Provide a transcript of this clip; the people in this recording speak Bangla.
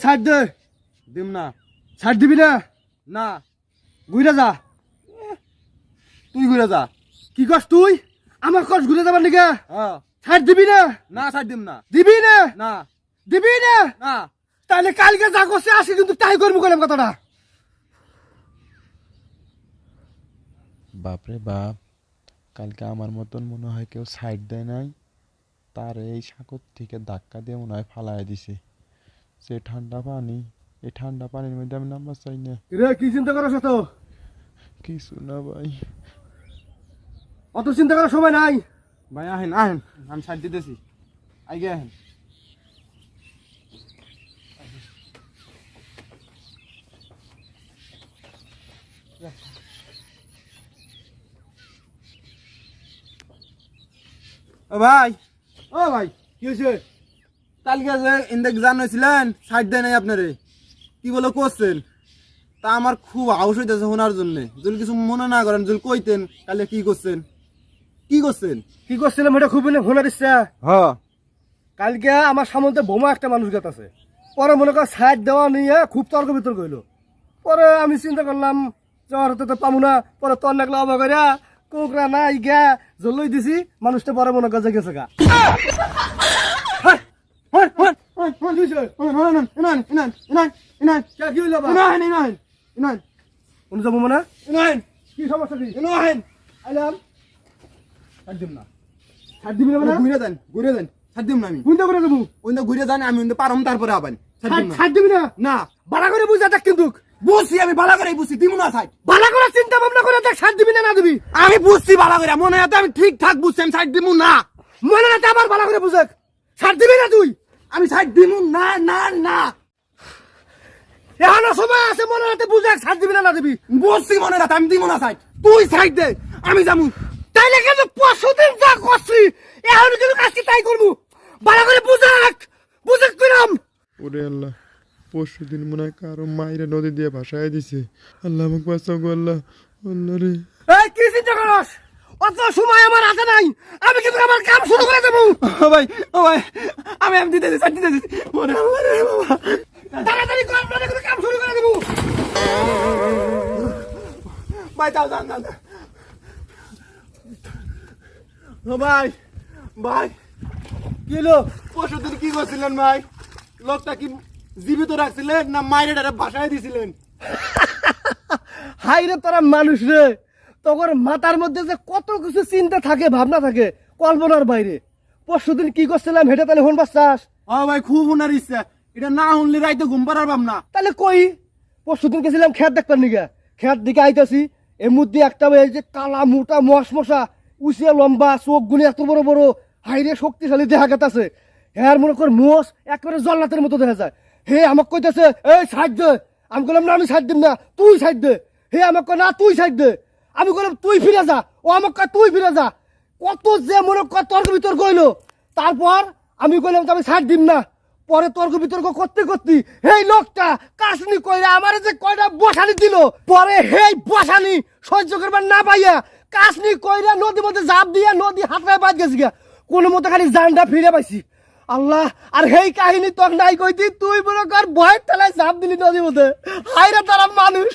ছাড় দে। দিম না। ছাড় দিবি না? না। ঘুরে যা। তুই ঘুরে যা। কি কস তুই? আমার কস ঘুরে যাবার নাকি? হ্যাঁ। ছাড় দিবি না? না ছাড় দিম না। দিবি না? না। দিবি না? না। তাহলে কালকে যা করছে আসি কিন্তু তাই করবো কইলাম কথাটা। বাপরে বাপ, কালকে আমার মতন মনে হয় কেউ সাইড দেয় নাই, তার এই সাগর থেকে ধাক্কা দিয়ে মনে হয় ফালাই দিছে। সে ঠান্ডা পানি, এই ঠান্ডা পানির মধ্যে আমি নাম্বার চাই না। রে কি চিন্তা করছ তো? কিছু না ভাই। অত চিন্তা করার সময় নাই। ভাই আহেন আহেন, আমি ছাড় দিতেছি। আগে আহেন। ও ভাই, ও ভাই কি হয়েছে? কালকে যে ইন্দেক জানাইছিলেন ছাড় দেয় নাই আপনারে, কি বলে করছেন? তা আমার খুব হাউস হইতেছে শোনার জন্য। যদি কিছু মনে না করেন, যদি কইতেন কালকে কি করছেন, কি করছেন? কি করছিলাম এটা খুব ফোনা দিচ্ছে। হ্যাঁ। কালকে আমার সামনে বোমা একটা মানুষ গেত আছে, পরে মনে কর সাইড দেওয়া নিয়ে খুব তর্ক বিতর্ক হইলো। পরে আমি চিন্তা করলাম জ্বর হতে তো পাবো না, পরে তোর লাগলো অবাক করিয়া কোকরা নাই গা জলই দিছি, মানুষটা পরে মনে কর যে গেছে গা। কি হইলো কোন যাবো মানে? কি সমস্যা কি? আইলাম ছাড় দিম না। ছাড় দিবি না মানে? ঘুরে দেন, ঘুরে দেন, ছাড় দিম না আমি। কোনটা করে দেবো? ওইটা ঘুরে যান, আমি ওইটা পারম, তারপরে আবার ছাড় দিম না। ছাড় দিবি না? না। বাড়া করে বুঝা দেখ কিন্তু, বুঝছি, আমি ভালো করে বুঝছি, দিব না ছাড়। বাড়া করে চিন্তা ভাবনা করে দেখ ছাড় দিবি না না দিবি। আমি বুঝছি ভালো করে, মনে হয় আমি ঠিকঠাক বুঝছি, আমি ছাড় দিব না। মনে রাখতে আবার বাড়া করে বুঝে ছাড় দিবি না তুই? আমি ছাড় দিব না, না না। এখনো সময় আছে, মনে রাখতে বুঝে ছাড় দিবি না না দিবি। বুঝছি মনে রাখ, আমি দিব না ছাড়। তুই ছাড় দে, আমি যাবো। তাইলে কিন্তু 5 দিন যা করছি এখন কিন্তু কাজটি তাই করবো। বাড়া করে বুঝাক বুঝাক কইলাম। ওরে আল্লাহ, পরশু দিন মনে হয় কারো মাইরে নদী দিয়ে ভাসায় দিছে। আল্লাহ আমাকে বাঁচাও গো আল্লাহ। আল্লাহ রে। এই কি চিন্তা করস? অত সময় আমার হাতে নাই, আমি কিন্তু আমার কাম শুরু করে দেবো। ও ভাই, ও ভাই, আমি দিতেছি, ছাড় দিতেছি। ওরে আল্লাহ রে বাবা। তাড়াতাড়ি কর, মানে করে কাম শুরু করে দেবো। ভাই যাও, যান যান। ও ভাই, ভাই কি হলো? পরশুদিন কি করছিলেন ভাই? লোকটা কি জীবিত রাখছিলেন না মাইরে ভাসায় দিছিলেন? হাই রে তোরা মানুষ রে, তোর মাথার মধ্যে যে কত কিছু চিন্তা থাকে, ভাবনা থাকে কল্পনার বাইরে। পরশুদিন কি করছিলাম হেঁটে তাহলে হন বাচ্চাস? ও ভাই খুব উনার ইচ্ছা, এটা না শুনলে রাইতে ঘুম পাড়ার পাম না। তাহলে কই পরশুদিন গেছিলাম খেত দেখবার নিগা, খেত দিকে আইতাছি, এর মধ্যে একটা এই যে কালা মোটা মশা উচিয়া লম্বা চোখ গুলি এত বড় বড়, হাইরে শক্তিশালী দেখা গেতাছে। হ্যাঁ মনে কর মোষ একেবারে জল্লাতের মতো দেখা যায়। হে আমাকে কইতেছে এই সাইড দে। আমি বললাম না আমি সাইড দিম না, তুই সাইড দে। হে আমাকে কয় না তুই সাইড দে। আমি বললাম তুই ফিরে যা, ও আমাকে কয় তুই ফিরে যা। কত যে মনে কর তর্ক বিতর্ক হইলো। তারপর আমি কইলাম তো আমি সাইড দিম না। পরে তর্ক বিতর্ক করতে করতে এই লোকটা কাশনি কইরা আমার যে কয়টা বসানি দিল, পরে হেই বসানি সহ্য করবার না পাইয়া কাশনি কইরা নদীর মধ্যে ঝাঁপ দিয়া নদী হাতড়ায় বাদ গেছি গা। কোনো মতো খালি জানটা ফিরে পাইছি। আল্লাহ, আর হেই কাহিনী তোর নাই কইতি, তুই মনে কর ভয়ের তলায় ঝাঁপ দিলি নদীর মধ্যে। হাইরা তারা মানুষ।